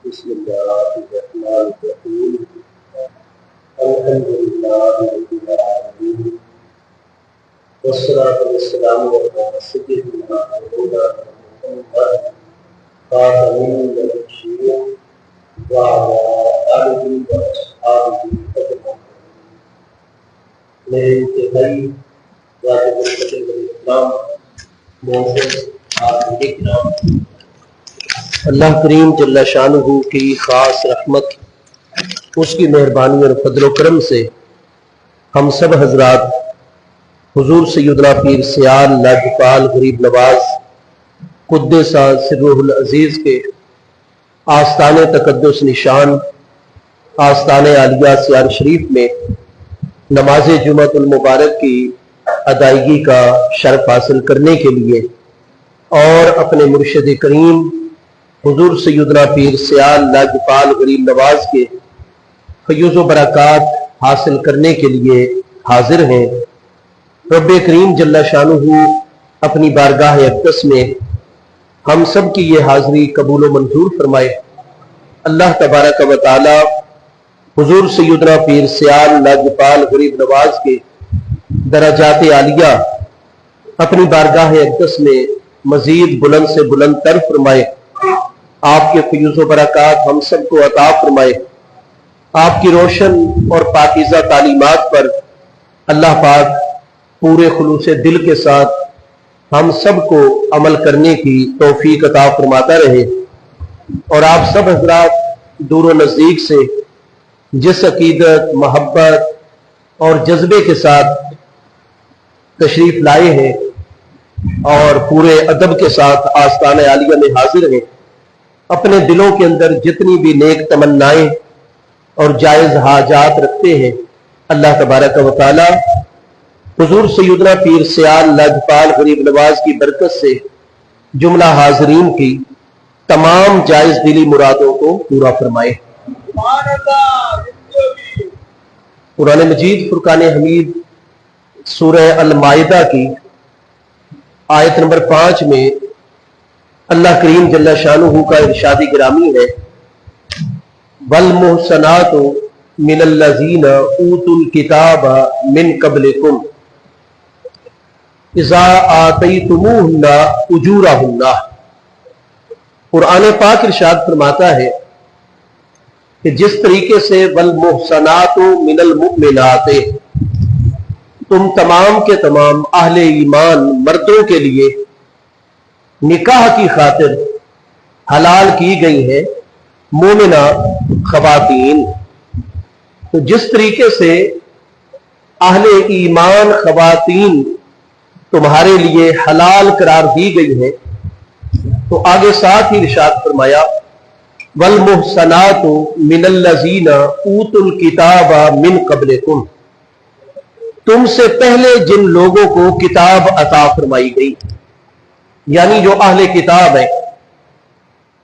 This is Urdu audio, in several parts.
بسم اللہ الرحمن الرحیم الحمد للہ رب العالمین والصلاة والسلام علی سیدنا محمد خاتم النبیین وعلی آلہ واصحابہ اجمعین۔ میرے انتہائی واجب الاسلام معزز حاضرین کرام، اللہ کریم جل شانہ کی خاص رحمت، اس کی مہربانی اور فضل و کرم سے ہم سب حضرات حضور سیدنا پیر سیال لاجپال غریب نواز قدس سرہ العزیز کے آستان تقدس نشان آستان عالیہ سیال شریف میں نماز جمعۃ المبارک کی ادائیگی کا شرف حاصل کرنے کے لیے اور اپنے مرشد کریم حضور سیدنا پیر سیال لاجپال غریب نواز کے فیض و برکات حاصل کرنے کے لیے حاضر ہیں۔ رب کریم جل شانہ اپنی بارگاہ اقدس میں ہم سب کی یہ حاضری قبول و منظور فرمائے۔ اللہ تبارک و تعالی حضور سیدنا پیر سیال لاجپال غریب نواز کے درجات عالیہ اپنی بارگاہ اقدس میں مزید بلند سے بلند تر فرمائے۔ آپ کے فیض و برکات ہم سب کو عطا فرمائے۔ آپ کی روشن اور پاکیزہ تعلیمات پر اللہ پاک پورے خلوص دل کے ساتھ ہم سب کو عمل کرنے کی توفیق عطا فرماتا رہے، اور آپ سب حضرات دور و نزدیک سے جس عقیدت، محبت اور جذبے کے ساتھ تشریف لائے ہیں اور پورے ادب کے ساتھ آستان عالیہ میں حاضر ہیں، اپنے دلوں کے اندر جتنی بھی نیک تمنائیں اور جائز حاجات رکھتے ہیں، اللہ تبارک و تعالی حضور سیدنا پیر سیال لاجپال غریب نواز کی برکت سے جملہ حاضرین کی تمام جائز دلی مرادوں کو پورا فرمائے۔ قرآن مجید فرقان حمید سورہ المائدہ کی آیت نمبر 5 میں اللہ کریم جل شانہ کا ارشاد گرامی ہے، والمحصنات من الذین اوتوا الکتاب من قبلکم اذا آتیتموہن اجورہن۔ قرآن پاک ارشاد فرماتا ہے کہ جس طریقے سے والمحصنات من المؤمنات، تم تمام کے تمام اہل ایمان مردوں کے لیے نکاح کی خاطر حلال کی گئی ہیں مومنہ خواتین، تو جس طریقے سے اہل ایمان خواتین تمہارے لیے حلال قرار دی گئی ہیں، تو آگے ساتھ ہی ارشاد فرمایا والمحصنات من الذین اوتوا الکتاب من قبلکم، تم سے پہلے جن لوگوں کو کتاب عطا فرمائی گئی، یعنی جو اہل کتاب ہیں،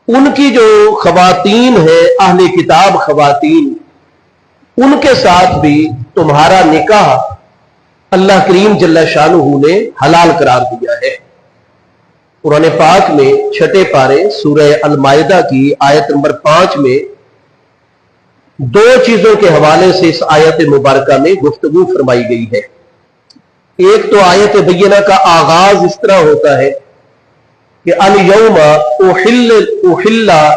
ان کی جو خواتین ہیں اہل کتاب خواتین، ان کے ساتھ بھی تمہارا نکاح اللہ کریم جل شانہ نے حلال قرار دیا ہے۔ قرآن پاک میں چھٹے پارے سورہ المائدہ کی آیت نمبر 5 میں دو چیزوں کے حوالے سے اس آیت مبارکہ میں گفتگو فرمائی گئی ہے۔ ایک تو آیت بینہ کا آغاز اس طرح ہوتا ہے کہ الیوم احل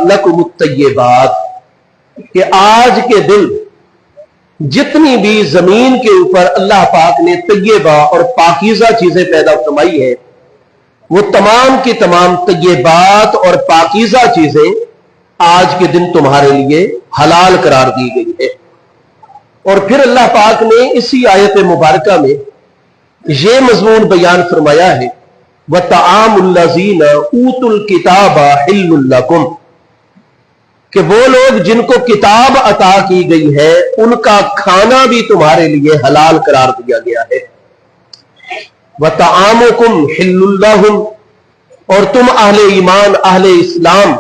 لکم الطیبات، کہ آج کے دن جتنی بھی زمین کے اوپر اللہ پاک نے طیبہ اور پاکیزہ چیزیں پیدا فرمائی ہیں، وہ تمام کی تمام طیبات اور پاکیزہ چیزیں آج کے دن تمہارے لیے حلال قرار دی گئی ہے۔ اور پھر اللہ پاک نے اسی آیت مبارکہ میں یہ مضمون بیان فرمایا ہے وَطَعَامُ الَّذِينَ أُوتُوا الْكِتَابَ حِلٌّ لَكُمْ، کہ وہ لوگ جن کو کتاب عطا کی گئی ہے ان کا کھانا بھی تمہارے لیے حلال قرار دیا گیا ہے۔ وَطَعَامُكُمْ حِلٌّ لَهُمْ، اور تم اہل ایمان اہل اسلام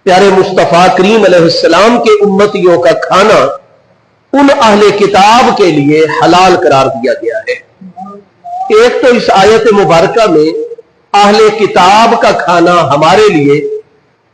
پیارے مصطفیٰ کریم علیہ السلام کے امتیوں کا کھانا ان اہل کتاب کے لیے حلال قرار دیا گیا ہے۔ ایک تو اس آیت مبارکہ میں اہل کتاب کا کھانا ہمارے لیے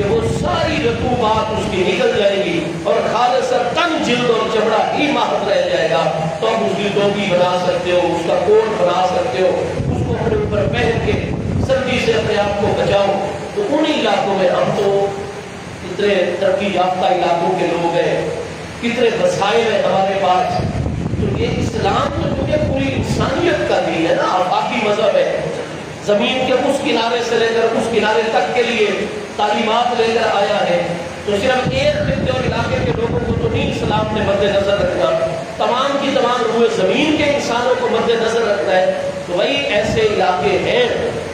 کہ وہ ساری رطوبات اس کی نکل جائے گی اور خالص تن جلد اور چمڑا ہی محض رہ جائے گا، تو ہم اس کی ٹوپی بنا سکتے ہو، اس کا کوٹ بنا سکتے ہو، اس کو اپنے اوپر پہن کے سردی سے اپنے آپ کو بچاؤ۔ تو انہی علاقوں میں ہم تو کتنے ترقی یافتہ علاقوں کے لوگ ہیں، کتنے وسائل ہیں ہمارے پاس، تو یہ اسلام تو چونکہ پوری انسانیت کا دین ہے نا، آفاقی مذہب ہے، زمین کے اس کنارے سے لے کر اس کنارے تک کے لیے تعلیمات لے کر آیا ہے، تو صرف ایک خطے اور علاقے کے لوگوں کو تو نہیں اسلام نے مد نظر رکھنا، تمام کی تمام روئے زمین کے انسانوں کو مد نظر رکھنا ہے۔ تو وہی ایسے علاقے ہیں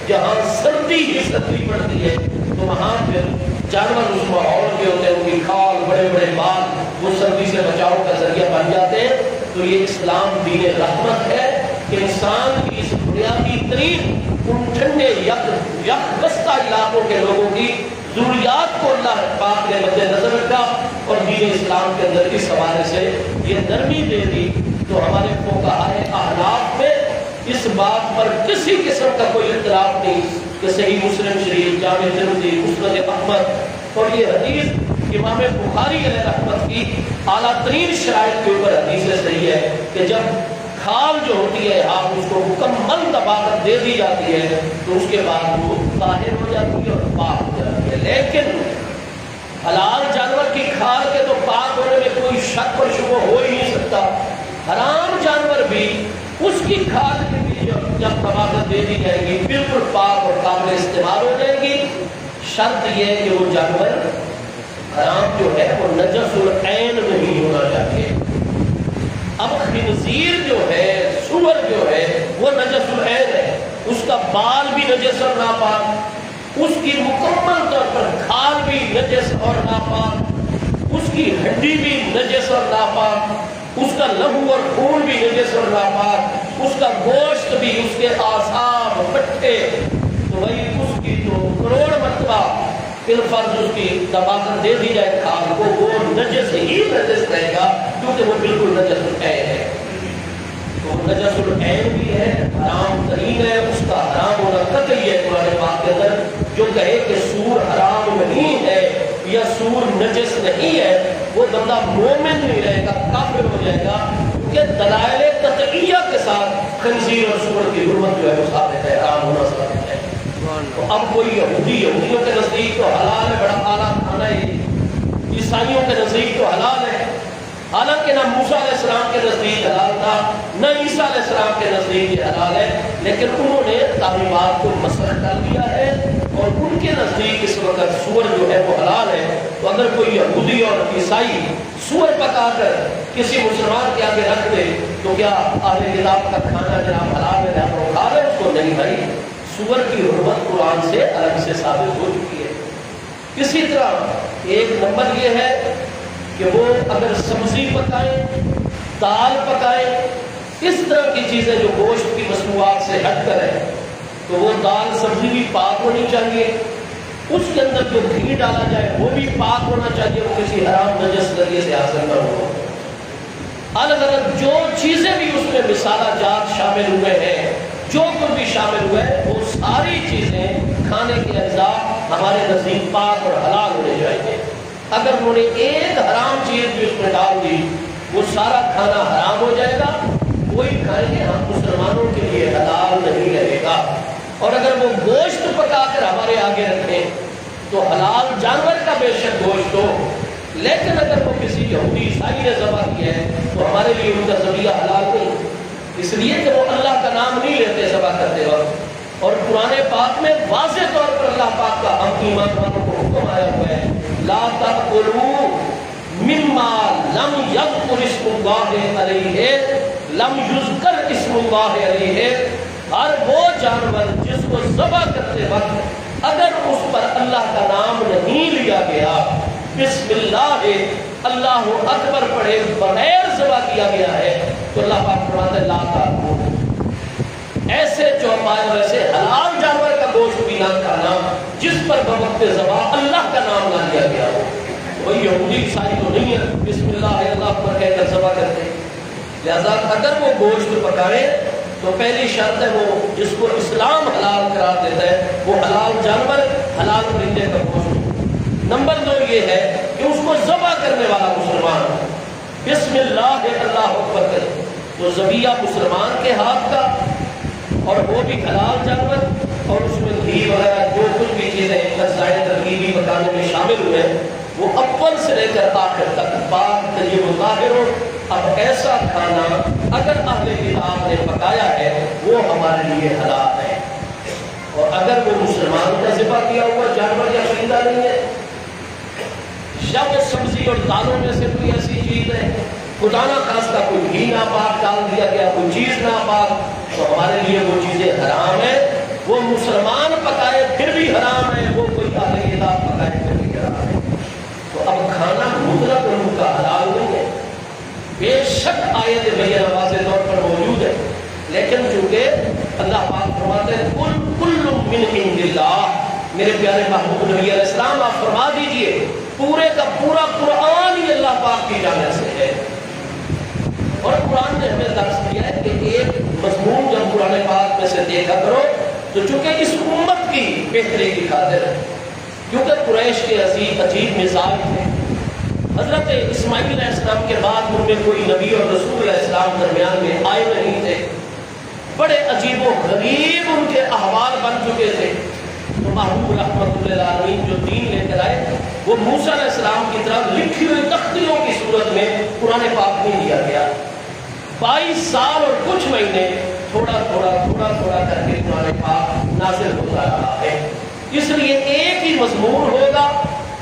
جہاں سردی ہی سردی پڑتی ہے، تو وہاں پھر جانور اس ماحول کے ہوتے ہیں، ان کی کھال، بڑے بڑے بال، وہ سردی سے بچاؤ کا ذریعہ بن جاتے ہیں۔ تو یہ اسلام دین رحمت ہے کہ انسان کی اس بنیادی ترین ان ٹھنڈے یک بستہ علاقوں کے لوگوں کی ضروریات کو اللہ پاک نے مد نظر رکھا اور دین اسلام کے اندر اس حوالے سے یہ نرمی دے دی۔ تو ہمارے فقہائے احناف میں اس بات پر کسی قسم کا کوئی اختلاف نہیں کہ صحیح مسلم شریف، جامع ترمذی، مسند احمد اور یہ حدیث امام بخاری علیہ رحمت کی اعلیٰ ترین شرائط کے اوپر حدیث صحیح ہے کہ جب کھال جو ہوتی ہے آپ اس کو مکمل طباقت دے دی جاتی ہے تو اس کے بعد وہ طاہر ہو جاتی ہے اور پاک ہو جاتی ہے۔ لیکن حلال جانور کی کھال کے تو پاک ہونے میں کوئی شک اور شبہ ہو ہی نہیں سکتا، حرام جانور بھی اس کی کھال کے بھی جب طباقت دے دی جائے گی بالکل پاک اور قابل استعمال ہو جائے گی۔ شرط یہ ہے کہ وہ جانور حرام جو ہے وہ نجس العین نہیں ہونا چاہیے۔ اب خنزیر جو ہے، سور جو ہے، وہ نجس العین ہے، اس کا بال بھی نجس اور ناپاک، اس کی مکمل طور پر کھال بھی نجس اور ناپاک، اس کی ہڈی بھی نجس اور ناپاک، اس کا لہو اور خون بھی نجس اور ناپاک، اس کا گوشت بھی، اس کے اعصاب، پٹھے، تو وہی اس کی جو کروڑ مرتبہ بالفرض اس کی طباقت دے دی جائے کھال کو، وہ نجس ہی نجس رہے گا کیونکہ وہ بالکل نجس العین ہے۔ تو نجس العین بھی ہے، حرام ترین ہے، اس کا حرام ہونا قطعی ہے قرآن پاک کے اندر۔ جو کہے کہ سور حرام نہیں ہے یا سور نجس نہیں ہے وہ بندہ مومن نہیں رہے گا، کافر ہو جائے گا، کیونکہ دلائل قطعیہ کے ساتھ خنزیر اور سور کی حرمت جو ہے وہ ثابت ہے، حرام ہونا ثابت ہے۔ تو اب کوئی یہودیوں کے نزدیک تو حلال ہے، بڑا اعلیٰ کھانا ہے، عیسائیوں کے نزدیک تو حلال ہے، حالانکہ نہ موسیٰ علیہ السلام کے نزدیک حلال تھا نہ عیسیٰ علیہ السلام کے نزدیک یہ حلال ہے، لیکن انہوں نے تعلیمات کو مسخ کر دیا ہے اور ان کے نزدیک اس وقت سور جو ہے وہ حلال ہے۔ تو اگر کوئی یہودی اور عیسائی سور پکا کر کسی مسلمان کے آگے رکھ دے تو کیا اہل کتاب کا کھانا جناب حلال ہے وہ کھا رہے اس کو؟ نہیں بھائی، سور کی حرمت قرآن سے الگ سے ثابت ہو چکی ہے۔ اسی طرح ایک نمبر یہ ہے کہ وہ اگر سبزی پکائیں، دال پکائیں، اس طرح کی چیزیں جو گوشت کی مصنوعات سے ہٹ کر ہے تو وہ دال سبزی بھی پاک ہونی چاہیے، اس کے اندر جو گھی ڈالا جائے وہ بھی پاک ہونا چاہیے، وہ کسی حرام نجس ذریعے سے حاصل نہ ہو۔ الگ الگ جو چیزیں بھی اس میں مسالہ جات شامل ہوئے ہیں، جو کچھ بھی شامل ہوئے، وہ ساری چیزیں کھانے کے اجزاء ہمارے نزدیک پاک اور حلال ہونے چاہیے۔ اگر انہوں نے ایک حرام چیز بھی اس میں ڈال دی وہ سارا کھانا حرام ہو جائے گا، وہی کھائیں گے ہم مسلمانوں کے لیے حلال نہیں رہے گا۔ اور اگر وہ گوشت پکا کر ہمارے آگے رکھیں تو حلال جانور کا بے شک گوشت ہو، لیکن اگر وہ کسی یہودی عیسائی نے ذبح کیا ہے تو ہمارے لیے ان کا ذبیحہ حلال نہیں، اس لیے کہ وہ اللہ کا نام نہیں لیتے ذبح کرتے وقت۔ اور قرآن پاک میں واضح طور پر اللہ پاک کا ہم ایمان والوں کو حکم آیا ہوا ہے، لا تأکلوا مما لم یذکر اسم اللہ علیہ، لم یذکر اسم اللہ علیہ، ہر وہ جانور جس کو ذبح کرتے وقت اگر اس پر اللہ کا نام نہیں لیا گیا، بسم اللہ اللہ اکبر پڑھے بغیر ذبح کیا گیا ہے، تو اللہ پاک فرماتا ہے لا تأکلوا، ایسے چوپائے اور ایسے حلال جانور کا گوشت بھی نہ کھانا جس پر بوقت ذبح اللہ کا نام نہ لیا گیا ہو۔ وہی یہودی عیسائی تو نہیں ہے بسم اللہ اللہ اکبر کہہ کر ذبح کرتے، لہذا اگر وہ گوشت پکائے تو پہلی شرط ہے وہ جس کو اسلام حلال قرار دیتا ہے وہ حلال جانور، حلال پرندے کا گوشت۔ نمبر 2 یہ ہے کہ اس کو ذبح کرنے والا مسلمان بسم اللہ اللہ اکبر کرے، تو ذبیحہ مسلمان کے ہاتھ کا، اور وہ بھی حلال جانور، اور اس میں گھی وغیرہ جو کچھ بھی چیزیں اجزائے ترکیبی پکانے میں شامل ہوئے وہ اول سے لے کر آخر تک پاک طیب و طاہر ہو۔ اب ایسا کھانا اگر اہل کتاب نے پکایا ہے وہ ہمارے لیے حلال ہے، اور اگر وہ مسلمان کا ذبح کیا ہوا جانور یا پرندہ نہیں ہے، یا وہ سبزی اور دالوں میں سے کوئی ایسی چیز ہے، خدا نہ خواستہ کوئی گھی ناپاک ڈال دیا گیا، کوئی چیز ناپاک، تو ہمارے لیے وہ چیزیں حرام ہیں۔ وہ مسلمان پکائے پھر بھی حرام ہے، وہ کوئی اہل کتاب پکائے پھر بھی حرام ہے۔ تو اب کھانا مطلق ان کا حلال نہیں ہے، بے شک آیت بینہ واضح طور پر موجود ہے، لیکن چونکہ اللہ پاک فرماتے ہیں کل من عند اللہ، میرے پیارے محبوب نبی علیہ السلام آپ فرما دیجئے پورے کا پورا قرآن ہی اللہ پاک کی جانب سے ہے۔ اور قرآن نے ہمیں درس دیا ہے کہ ایک مضمون جب قرآن پاک میں سے دیکھا کرو تو چونکہ اس امت کی بہتری کی خاطر ہے، کیونکہ قریش کے عجیب مزاج تھے، حضرت اسماعیل علیہ السلام کے بعد ان میں کوئی نبی اور رسول علیہ السلام درمیان میں آئے نہیں تھے، بڑے عجیب و غریب ان کے احوال بن چکے تھے۔ تو محبوب رحمت اللہ علیہ جو دین لے کر آئے وہ موسیٰ علیہ السلام کی طرح لکھی ہوئی تختیوں کی صورت میں قرآن پاک نہیں دیا گیا، 22 سال اور کچھ مہینے تھوڑا تھوڑا کر کے قرآن پاک نازل ہوتا رہا ہے۔ اس لیے ایک ہی مضمون ہوگا،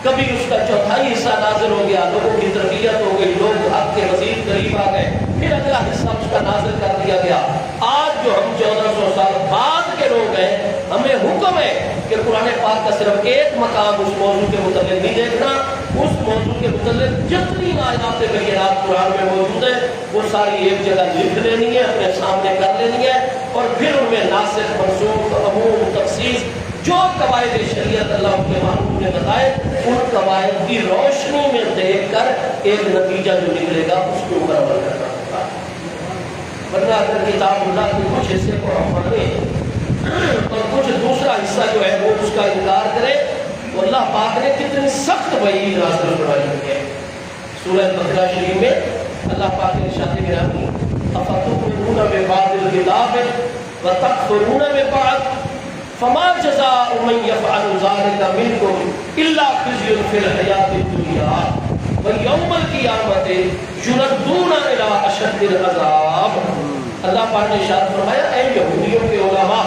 کبھی اس کا چوتھائی حصہ نازل ہو گیا، لوگوں کی تربیت ہو گئی، لوگ حق کے مزید قریب آ گئے، پھر اگلا حصہ اس کا نازل کر دیا گیا۔ آج جو ہم 1400 سال بعد کے لوگ ہیں، ہمیں حکم ہے کہ قرآن پاک کا صرف ایک مقام اس موضوع کے متعلق نہیں دیکھنا، اس موضوع کے متعلق جتنی آیات بینات قرآن میں موجود ہیں وہ ساری ایک جگہ لکھ لینی ہے، اپنے سامنے کر لینی ہے، اور پھر ان میں ناسخ منسوخ عموم تخصیص جو قواعد شریعت اللہ کے محبوب نے بتائے ان قواعد کی روشنی میں دیکھ کر ایک نتیجہ جو نکلے گا اس کے اوپر عمل کرنا ہوگا، ورنہ اگر کتاب اللہ کے کچھ حصے کو ہم پڑھیں اور کچھ دوسرا حصہ جو ہے وہ اس کا انکار کرے تو اللہ پاک نے کتنی سخت وعید نازل فرمائی ہے۔ سورہ بقرہ شریف میں اللہ پاک نے ارشاد گرامی افتؤمنون ببعض الکتاب وتکفرون ببعض فما جزاء من يفعل ذلك منكم الا خزي في الحياة الدنيا ويوم القيامة يردون الى اشد العذاب۔ اللہ پاک نے ارشاد فرمایا اے یہودیوں کے علماء،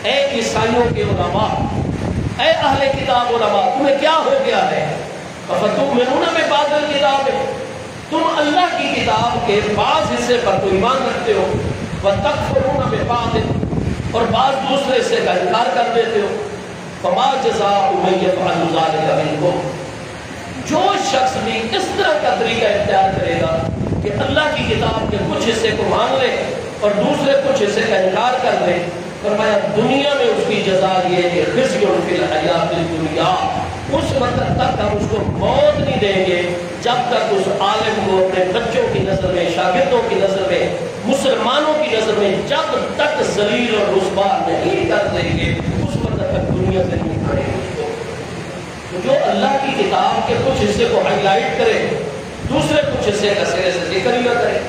اے عیسائیوں کے علماء، اے اہل کتاب علماء، تمہیں کیا ہو گیا ہے؟ افتؤمنون ببعض الکتاب، تم اللہ کی کتاب کے بعض حصے پر تو ایمان رکھتے ہو، وتکفرون ببعض، اور بعض دوسرے سے کا انکار کر دیتے ہو، فما جزاء من يفعل ذلك منكم، جو شخص بھی اس طرح کا طریقہ اختیار کرے گا کہ اللہ کی کتاب کے کچھ حصے کو مان لے اور دوسرے کچھ حصے کا انکار کر دے، فرمایا دنیا میں اس کی جزا یہ کہ خزي في الحیات الدنیا، اس وقت تک ہم اس کو موت نہیں دیں گے جب تک اس عالم کو اپنے بچوں کی نظر میں، شاگردوں کی نظر میں، مسلمانوں کی نظر میں جب تک ذلیل اور رسوا نہیں کر دیں گے اس وقت تک دنیا سے نہیں اٹھائیں گے اس کو۔ تو جو اللہ کی کتاب کے کچھ حصے کو ہائی لائٹ کرے، دوسرے کچھ حصے کا سرے سے ذکر ہی نہ کرے،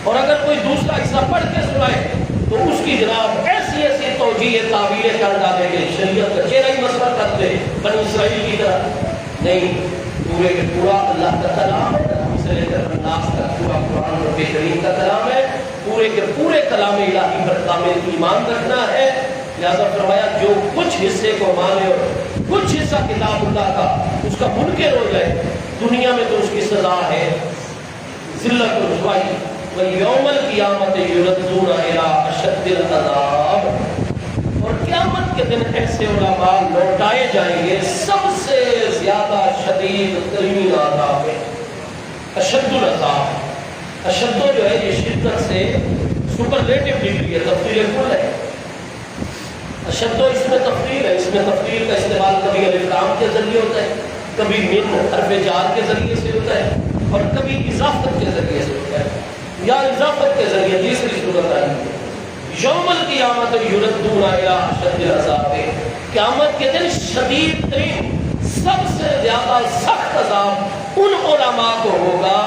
اور اگر کوئی دوسرا حصہ پڑھ کے سنائے تو اس کی جناب ایسی ایسی توجیہ تعبیریں کر ڈالے کہ شریعت کا چہرہ ہی مسخر کر دے، بنی اسرائیل کی طرح نہیں۔ پورے کے پورا اللہ کا کلام ہے، سے لے کر الناس تک پورا قرآن رب کریم کا کلام ہے، پورے کے پورے کلام الہی پر کامل ایمان رکھنا ہے۔ لہذا فرمایا جو کچھ حصے کو مانے اور کچھ حصہ کتاب اللہ کا اس کا منکر ہو جائے، دنیا میں تو اس کی سزا ہے ذلت و رسوائی، وَيَوْمَ الْقِيَامَةِ يُرَدُّونَ إِلَىٰ أَشَدِّ الْعَذَابِ، اور قیامت کے دن ایسے علماء لوٹائے جائیں گے سب سے زیادہ شدید ترین عذاب ہے، اشد العذاب۔ اشد جو ہے یہ شدت سے سپرلیٹو ڈگری ہے، تفضیل کل ہے۔ اشد اس میں تفضیل ہے، اس میں تفضیل کا استعمال کبھی الف لام کے ذریعے ہوتا ہے، کبھی من حرف جار کے ذریعے سے ہوتا ہے، اور کبھی اضافت کے ذریعے سے ہوتا ہے، یا اضافت کے ذریعے تیسری صورت آئی ہے۔ یوم القیامت یردون الی اشد العذاب، قیامت کے دن شدید ترین سب سے زیادہ سخت عذاب ان علماء کو ہوگا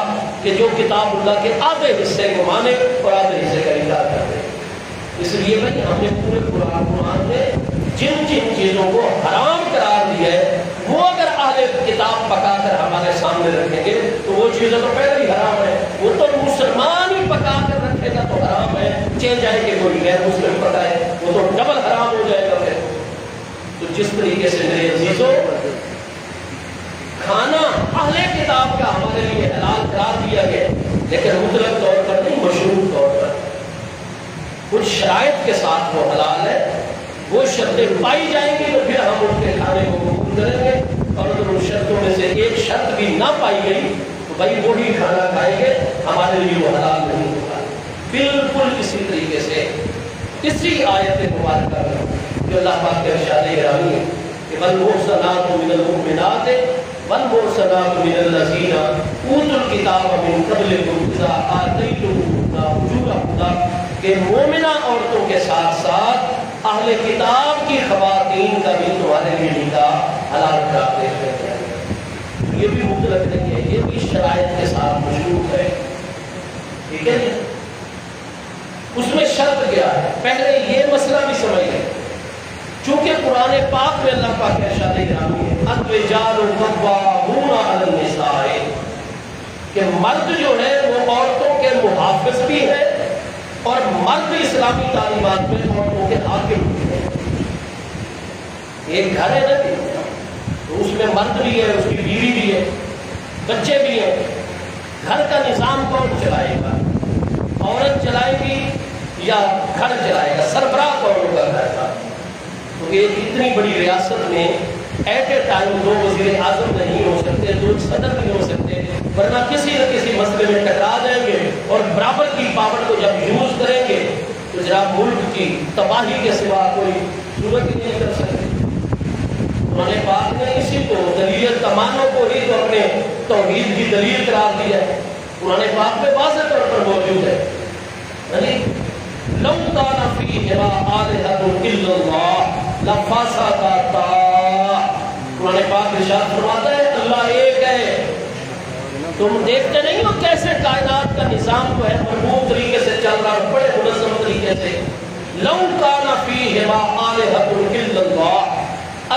کہ جو کتاب اللہ کے آدھے حصے کو مانے اور آدھے حصے کا انکار کرتے ہیں۔ اس لیے بھائی ہم نے پورے قرآن میں جن جن چیزوں کو حرام قرار دیا ہے وہ اگر اہل کتاب پکا کر ہمارے سامنے رکھیں گے تو وہ چیزیں تو پہلے ہی حرام ہے، وہ تو مسلمان ہی پکا کر رکھے گا تو حرام ہے، چل جائے کہ کوئی غیر مسلم پکائے وہ تو ڈبل حرام ہو جائے گا پھر۔ تو جس طریقے سے میرے عزیزوں کھانا اہل کتاب کا ہمارے لیے حلال قرار دیا گیا لیکن مطلق طور پر نہیں، مشروط طور پر، کچھ شرائط کے ساتھ وہ حلال ہے، وہ شرطیں پائی جائیں گی تو پھر ہم ان کے کھانے کو قبول کریں گے، اور اگر ان شرطوں میں سے ایک شرط بھی نہ پائی گئی تو بھائی وہی کھانا کھائیں گے، ہمارے لیے وہ حلال نہیں ہوگا۔ بالکل اسی طریقے سے اسی آیت مبارکہ میں جو اللہ پاک کے ارشاد گرامی ہے کہ والمحصنات من المؤمنات والمحصنات من الذین اوتوا الکتاب من قبلکم اذا آتیتموہن اجورہن، کہ مومنہ عورتوں کے ساتھ ساتھ اہل کتاب کی خواتین کا بھی تمہارے لیے نکاح حلال قرار دے دیا گیا۔ یہ بھی مطلق نہیں ہے، یہ بھی شرائط کے ساتھ مشروط ہے، ٹھیک ہے جی۔ اس میں شرط کیا ہے؟ پہلے یہ مسئلہ بھی سمجھ لیں، چونکہ قرآن پاک میں اللہ پاک کے ارشاد گرامی ہے الرجال قوامون علی النساء، کہ مرد جو ہے وہ عورتوں کے محافظ بھی ہے اور مرد اسلامی تعلیمات میں عورتوں کے حاکم بھی ہے۔ ایک گھر ہے نا تو اس میں مرد بھی ہے، اس کی بیوی بھی ہے، بچے بھی ہیں، گھر کا نظام کون چلائے گا؟ عورت چلائے گی یا گھر چلائے گا؟ سربراہ کون ہوگا گھر کا؟ تو ایک اتنی بڑی ریاست میں ایٹ اے ٹائم دو وزیر اعظم نہیں ہو سکتے، دو صدر نہیں ہو سکتے، ورنہ کسی نہ کسی مسئلے میں ٹکرا جائیں گے اور برابر کی پاور کو جب یوز کریں گے تو جناب ملک کی تباہی کے سوا کوئی صورت ہی نہیں کر سکتے۔ قرآن پاک نے اسی کو دلیل تمانوں کو ہی تو اپنے توحید کی دلیل قرار دیا ہے، قرآن پاک میں واضح طور پر موجود ہے۔ لو کان فیہما آلہۃ الا اللہ لفسدتا، قرآن پاک ارشاد فرماتا ہے اللہ ایک ہے، تم دیکھتے نہیں ہو کیسے کائنات کا نظام جو ہے مربوط طریقے سے چل رہا ہے، بڑے منظم طریقے سے۔ لو کان فیہما آلہۃ الا اللہ،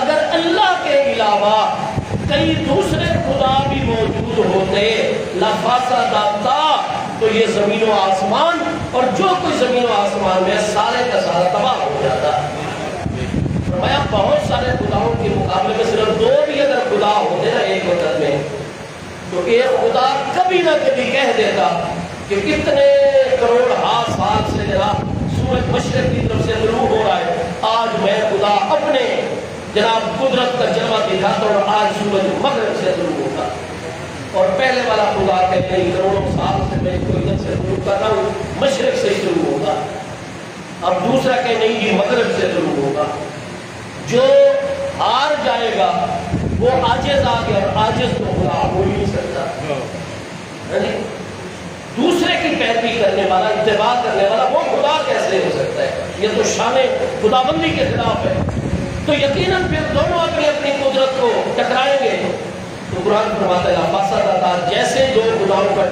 اگر اللہ کے علاوہ کئی دوسرے خدا بھی موجود ہوتے لفسدتا، تو یہ زمین و آسمان اور جو کوئی زمین و آسمان میں سارے کا سارا تباہ ہو جاتا۔ فرمایا بہت سارے خداؤں کے مقابلے میں صرف دو بھی اگر خدا ہوتے نا ایک وقت میں، تو ایک خدا کبھی نہ کبھی کہہ دیتا کہ کتنے کروڑ سال سے جناب سورج مشرق کی طرف سے طلوع ہو رہا ہے، آج میں خدا اپنے جناب قدرت کا جلوہ دکھاتا ہوں اور آج سورج مغرب سے طلوع ہوتا۔ اور پہلے والا خدا کہتے ہیں کروڑوں سال سے میں اس کو ادھر سے طلوع کر رہا ہوں، مشرق سے طلوع ہوگا۔ اب دوسرا کہ نہیں یہ مغرب سے طلوع ہوگا۔ جو ہار جائے گا وہ عاجز آ گیا، اور عاجز تو خدا ہو ہی نہیں سکتا۔ دوسرے کی پیروی کرنے والا، اتباع کرنے والا وہ خدا کیسے ہو سکتا ہے؟ یہ تو شان خدابندی کے خلاف ہے۔ تو یقیناً پھر دونوں اپنی اپنی قدرت کو ٹکرائیں گے۔ تو قرآن فرماتا ہے فاسدتا، جیسے دو خداؤں کا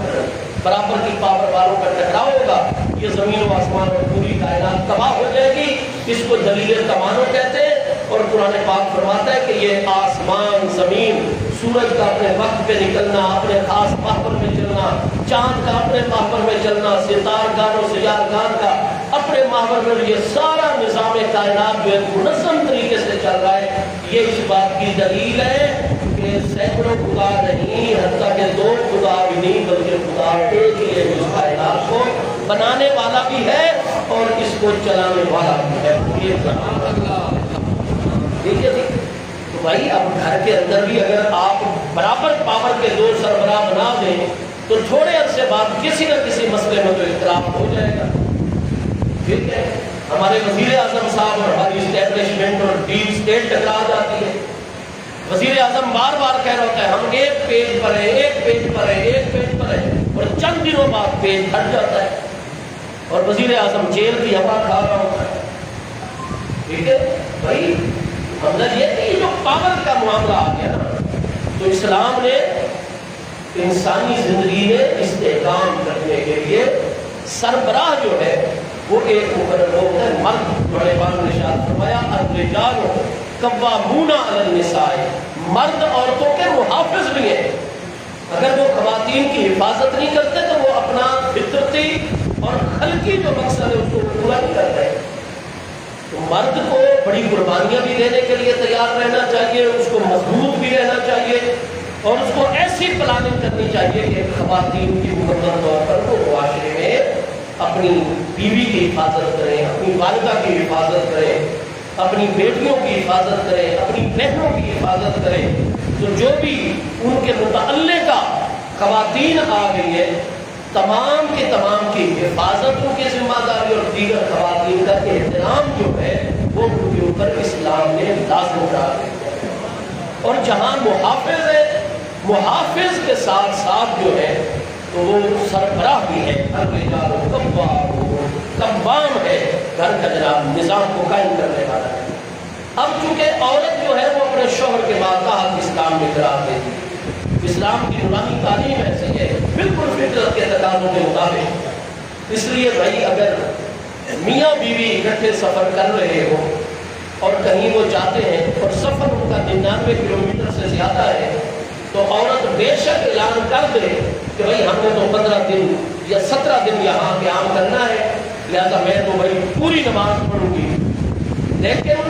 برابر کی پاور والوں کا ٹکراؤ ہوگا، یہ زمین و آسمان اور پوری کائنات تباہ ہو جائے گی۔ اس کو دلیل تمانو کہتے ہیں۔ اور قرآن پاک فرماتا ہے کہ یہ آسمان زمین، سورج کا اپنے وقت پہ نکلنا، اپنے خاص محور میں چلنا، چاند کا اپنے محور میں چلنا، ستارگان و سیارگان کا اپنے محور میں، یہ سارا نظام کائنات جو ایک منظم طریقے سے چل رہا ہے، یہ اس بات کی دلیل ہے کہ سینکڑوں خدا نہیں، حتیٰ کہ دو خدا بھی نہیں بلکہ خدا ایک ہی ہے، اس کائنات کو بنانے والا بھی ہے اور اس کو چلانے والا بھی ہے۔ ٹھیک ہے جی؟ تو بھائی اب گھر کے اندر بھی اگر آپ برابر پاور کے دو سربراہ بنا دیں تو تھوڑے عرصے بعد کسی نہ کسی مسئلے میں تو اختلاف ہو جائے گا۔ ٹھیک ہے، ہمارے وزیر اعظم صاحب اور ہماری اسٹیبلشمنٹ اور ڈیپ اسٹیٹ ٹکرا جاتی ہے۔ وزیر اعظم بار بار کہہ رہا ہوتا ہے ہم ایک پیج پر ہیں، ایک پیج پر ہیں، ایک پیج پر ہیں، اور چند دنوں بعد پیج ہٹ جاتا ہے اور وزیر اعظم جیل کی ہوا کھا رہا ہوتا ہے۔ ٹھیک ہے بھائی، مطلب یہ کہ جو پاور کا معاملہ آ گیا نا، تو اسلام نے انسانی زندگی میں استحکام کرنے کے لیے سربراہ جو ہے وہ ایک مقرر ہوتا ہے مرد. بڑے بان نے ارشاد فرمایا الرجال قوامون علی النساء، مرد عورتوں کے محافظ بھی ہیں. اگر وہ خواتین کی حفاظت نہیں کرتے تو وہ اپنا فطرتی اور خلقی جو مقصد ہے اس کو پورا نہیں کرتے. تو مرد کو بڑی قربانیاں بھی دینے کے لیے تیار رہنا چاہیے، اس کو مضبوط بھی رہنا چاہیے، اور اس کو ایسی پلاننگ کرنی چاہیے کہ خواتین کی مکمل طور پر وہ معاشرے میں اپنی بیوی کی حفاظت کریں، اپنی والدہ کی حفاظت کریں، اپنی بیٹیوں کی حفاظت کریں، اپنی بہنوں کی حفاظت کریں. تو جو بھی ان کے متعلقہ خواتین آ گئی ہے، تمام کی حفاظت ان کی ذمہ داری اور دیگر خواتین کا احترام جو ہے وہ ان کے اوپر اسلام نے لازم قرار دیا ہے. اور جہاں محافظ ہے، محافظ کے ساتھ ساتھ جو ہے تو وہ سربراہ بھی ہے، قوام ہے، گھر کا جناب نظام کو قائم کرنے والا ہے. اب چونکہ عورت جو ہے وہ اپنے شوہر کے ماتحت اسلام میں قرار دیتی ہے. اسلام کی نورانی تعلیم ایسی ہے بالکل فطرت کے تقاضوں کے مطابق. اس لیے بھائی اگر میاں بیوی اکٹھے سفر کر رہے ہو اور کہیں وہ جاتے ہیں اور سفر ان کا 99 کلومیٹر سے زیادہ ہے تو عورت بے شک اعلان کر دے کہ بھائی ہم نے تو 15 دن یا 17 دن یہاں قیام کرنا ہے، لہذا میں تو بھائی پوری نماز پڑھوں گی. لیکن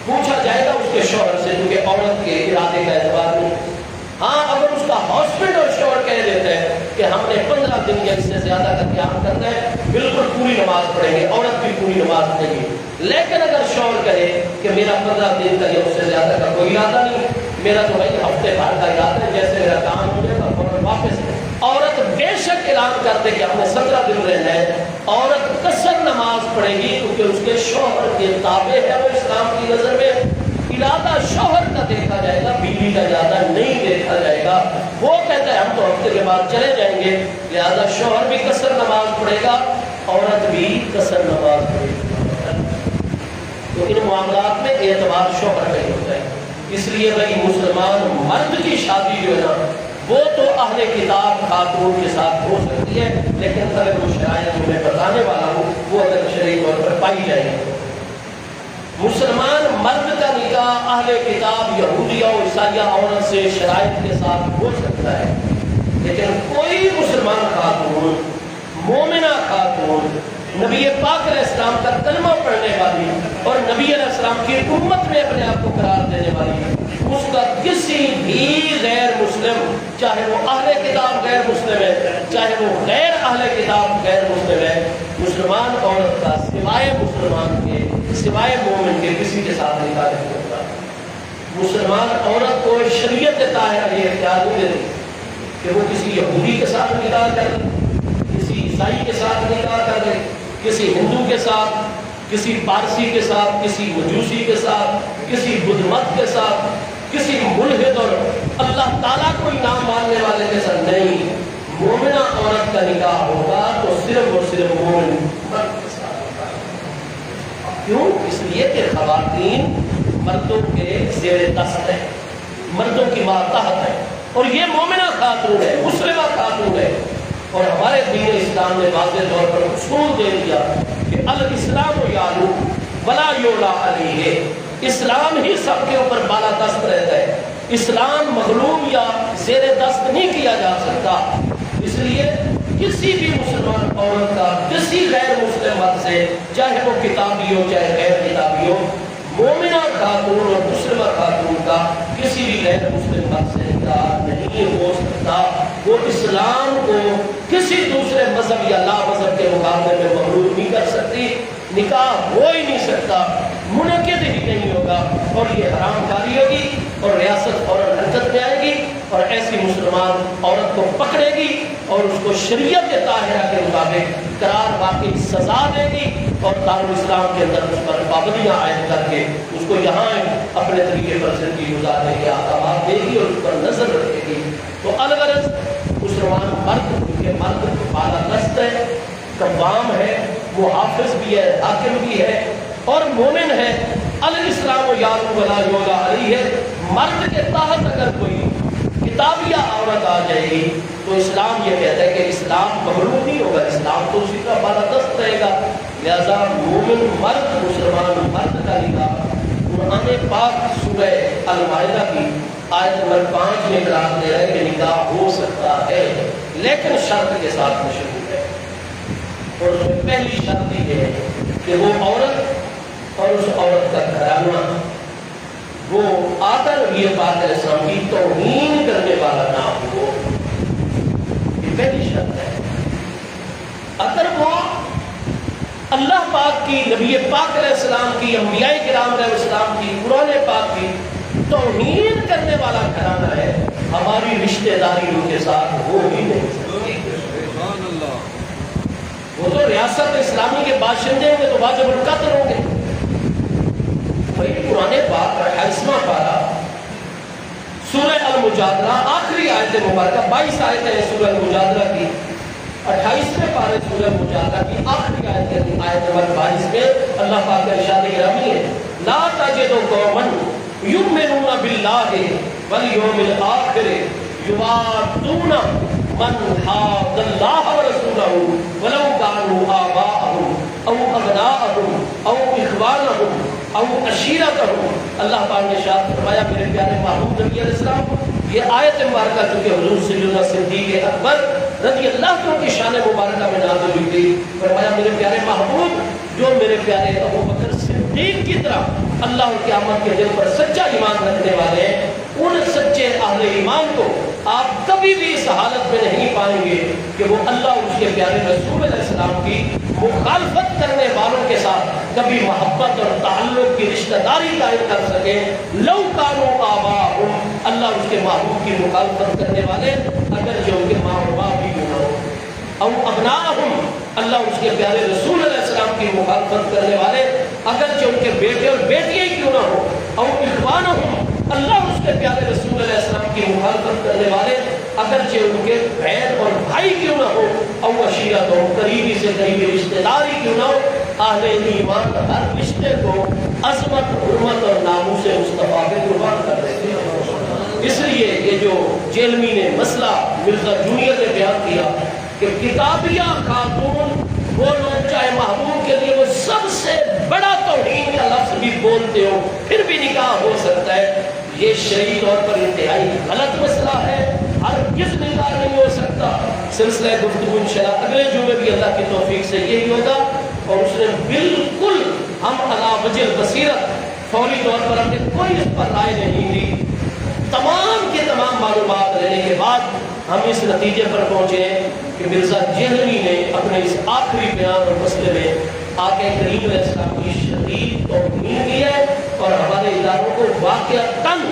پوچھا جائے گا اس کے شوہر سے، کیونکہ عورت کے ارادے کا اعتبار نہیں. ہاں اگر اس کا ہسبینڈ اور شوہر کہہ دیتے ہیں کہ ہم نے 15 دن یا اس سے زیادہ کا قیام کرنا ہے، بالکل پوری نماز پڑھیں گے، عورت بھی پوری نماز پڑھے گی. لیکن اگر شوہر کہے کہ میرا 15 دن کا یا اس سے زیادہ کا کوئی ارادہ نہیں، میرا تو بھائی ہفتے بھر کا ارادہ ہے، جیسے میرا کام ہو جائے گا فوراً واپس. عورت بے شک اعلان کرتے کہ ہم نے 17 دن رہنا ہے، عورت قصر نماز پڑھے گی کیونکہ اس کے شوہر کے تابع ہے وہ اسلام کی نظر میں. ارادہ شوہر کا دیکھا جائے گا، بیوی کا ارادہ نہیں دیکھا جائے گا. وہ کہتا ہے ہم تو ہفتے کے بعد چلے جائیں گے، لہذا شوہر بھی قصر نماز پڑھے گا، عورت بھی قصر نماز پڑھے گی. تو ان معاملات میں اعتبار شوہر کا ہی ہوتا ہے. اس لیے بھائی مسلمان مرد کی شادی جو ہے نا وہ تو اہل کتاب خاتون کے ساتھ ہو سکتی ہے، لیکن اگر وہ شرائط جو میں بتانے والا ہوں وہ اگر شرعی طور پر پائی جائے گی. مسلمان مرد کا نکاح اہل کتاب یہودیہ اور عیسائیہ عورت سے شرائط کے ساتھ ہو سکتا ہے، لیکن کوئی مسلمان خاتون، مومنہ خاتون، نبی پاک علیہ السلام کا کلمہ پڑھنے والی اور نبی علیہ السلام کی امت میں اپنے آپ کو قرار دینے والی، اس کا کسی بھی غیر مسلم، چاہے وہ اہل کتاب غیر مسلم ہے، چاہے وہ غیر اہل کتاب غیر مسلم ہے، مسلمان عورت کا سوائے مسلمان کے، سوائے مومن کے کسی کے ساتھ نکاح نہیں ہوتا. مسلمان عورت کو شریعت طاہرہ یہ اختیار نہیں دیتی کہ وہ کسی یہودی کے ساتھ نکاح کر دے، کسی عیسائی کے ساتھ نکاح کر دے، کسی ہندو کے ساتھ، کسی پارسی کے ساتھ، کسی مجوسی کے ساتھ، کسی بدھ مت کے ساتھ، کسی ملحد اور اللہ تعالیٰ کو ہی نام ماننے والے کے ساتھ نہیں. مومنہ عورت کا نکاح ہوگا تو صرف اور صرف مومن مرد کے ساتھ ہوگا. کیوں؟ اس لیے کہ خواتین مردوں کے زیر دست ہے، مردوں کی ماتحت ہے، اور یہ مومنہ خاتون ہے، مسلمہ خاتون ہے. اور ہمارے دین اسلام نے واضح طور پر اصول دے دیا کہ الاسلام یعلو ولا یعلی علیہ، اسلام ہی سب کے اوپر بالا دست رہتا ہے، اسلام مغلوب یا زیر دست نہیں کیا جا سکتا. اس لیے کسی بھی مسلمان عورت کا کسی غیر مسلم مرد سے، چاہے وہ کتابی ہو چاہے غیر کتابی ہو، مومنہ خاتون اور مسلمہ خاتون کا کسی بھی غیر مسلم مرد سے نکاح نہیں ہو سکتا. وہ اسلام کو کسی دوسرے مذہب یا لا مذہب کے مقابلے میں مغلوب نہیں کر سکتی. نکاح ہو ہی نہیں سکتا، منعقد ہی نہیں ہوگا، اور یہ حرام کاری ہوگی اور ریاست فوراً حرکت میں آئے گی اور ایسی مسلمان عورت کو پکڑے گی اور اس کو شریعت طاہرہ کے مطابق قرار واقعی سزا دے گی اور دارالاسلام کے اندر اس پر پابندیاں عائد کر کے اس کو یہاں اپنے طریقے پر زندگی گزارنے کے احکامات دے گی اور اس پر نظر رکھے گی. تو الغرض مسلمان مرد، کیونکہ مرد بالا دست ہے، قوام ہے، محافظ بھی ہے، حاکم بھی ہے اور مومن ہے. الاسلام یعلو ولا یعلی علیہ، مرد کے تحت اگر کوئی کتابیہ عورت آ جائے گی تو اسلام یہ کہتا ہے کہ اسلام مغلوب نہیں ہوگا، اسلام تو اسی طرح بالادست رہے گا۔ لہذا مومن مرد مسلمان مرد کا نکاح قرآن پاک سورہ المائدہ کی آیت نمبر 5 میں قرار دے رہا ہے کہ نکاح ہو سکتا ہے، لیکن شرط کے ساتھ مشروط ہے۔ اور اس میں پہلی شرط یہ ہے کہ وہ عورت اور اس عورت کا گھرانہ وہ آدھا نبی پاک علیہ السلام کی توہین کرنے والا نہ ہو، یہ پہلی شرط ہے۔ اگر وہ اللہ پاک کی، نبی پاک علیہ السلام کی، انبیاء کرام علیہ السلام کی، قرآن پاک کی توہین کرنے والا گھرانہ ہے، ہماری رشتہ داری ان کے ساتھ ہو ہی نہیں سکتی۔ وہ تو ریاست اسلامی کے باشندے ہوں گے تو واجب القتل ہوں گے۔ بھائی قرآن پاک 28واں پارہ سورہ المجادلہ آخری آیت مبارکہ 22 آیتیں ہیں سورہ المجادلہ کی، 28ویں پارے سورہ المجادلہ کی آخری آیت نمبر 22 میں اللہ پاک کا ارشاد گرامی ہے، لا تجد قوما یؤمنون باللہ والیوم الآخر یوادون من حاد اللہ ورسولہ ولو کانوا آباءہم او ابناءہم او اخوانہم او عشیرتہم۔ اللہ پاک نے ارشاد فرمایا میرے پیارے محبوب نبی علیہ السلام، یہ آیت مبارکہ چونکہ حضور سیدنا صدیق اکبر رضی اللہ عنہ کی شان مبارکہ میں نازل ہوئی تھی، فرمایا میرے پیارے محبوب جو میرے پیارے ابو بکر صدیق کی طرح اللہ اور قیامت کے دن پر سچا ایمان رکھنے والے ہیں، ان سچے اہل ایمان کو آپ کبھی بھی اس حالت میں نہیں پائیں گے کہ وہ اللہ اور اس کے پیارے رسول علیہ السلام کی مخالفت کرنے والوں کے ساتھ کبھی محبت اور تعلق کی رشتہ داری قائم کر سکیں۔ لو کانوا آباءہم، اللہ اور اس کے محبوب کی مخالفت کرنے والے اگر جو ان کے ماں اور باپ بھی کیوں نہ ہو، او ابناءہم، اللہ اور اس کے پیارے رسول علیہ السلام کی مخالفت کرنے والے اگر جو ان کے بیٹے اور بیٹیاں ہی کیوں نہ ہو، او اخوانہم، اللہ اور اس کے پیارے رسول علیہ السلام کی مخالفت کرنے والے اگرچہ ان کے بہن اور بھائی کیوں نہ ہو، او عشیرت ہو، قریبی سے قریبی رشتہ داری کیوں نہ ہو، اہل ایمان ہر رشتے کو عظمت، حرمت اور ناموس مصطفیٰ پہ قربان کر دیتے ہیں۔ اس لیے یہ جو جیلمی نے مسئلہ مرزا جونیئر نے بیان کیا کہ کتابیہ خاتون وہ لوگ چاہے محبوب کے لیے وہ سب سے بڑا توہین کا لفظ بھی بولتے ہو پھر بھی نکاح ہو سکتا ہے، یہ شرعی طور پر انتہائی غلط مسئلہ ہے، ہر کس نکاح نہیں ہو سکتا۔ سلسلہ گفتگو انشاءاللہ اگلے جمعے بھی اللہ کی توفیق سے یہی ہوگا، اور اس نے بالکل ہم علی وجہ البصیرت فوری طور پر ہم نے کوئی اس پر رائے نہیں دی، تمام کے تمام معلومات لینے کے بعد ہم اس نتیجے پر پہنچے ہیں کہ مرزا جہلمی نے اپنے اس آخری بیان اور مسئلے میں آقا کریم علیہ السلام کی شدید توہین کی ہے، اور ہمارے اداروں کو واقعتاً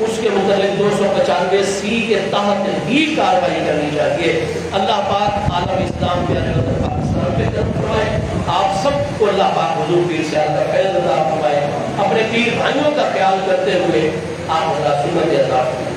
اس کے متعلق 295 کے تحت ہی کارروائی کرنی چاہیے۔ اللہ پاک عالم اسلام کے پاکستان پہ کرم فرمائے، آپ سب کو اللہ پاک حضور پیر سے کا فیض عطا فرمائے، اپنے پیر بھائیوں کا خیال کرتے ہوئے آپ اللہ سنت عطا فرمائے۔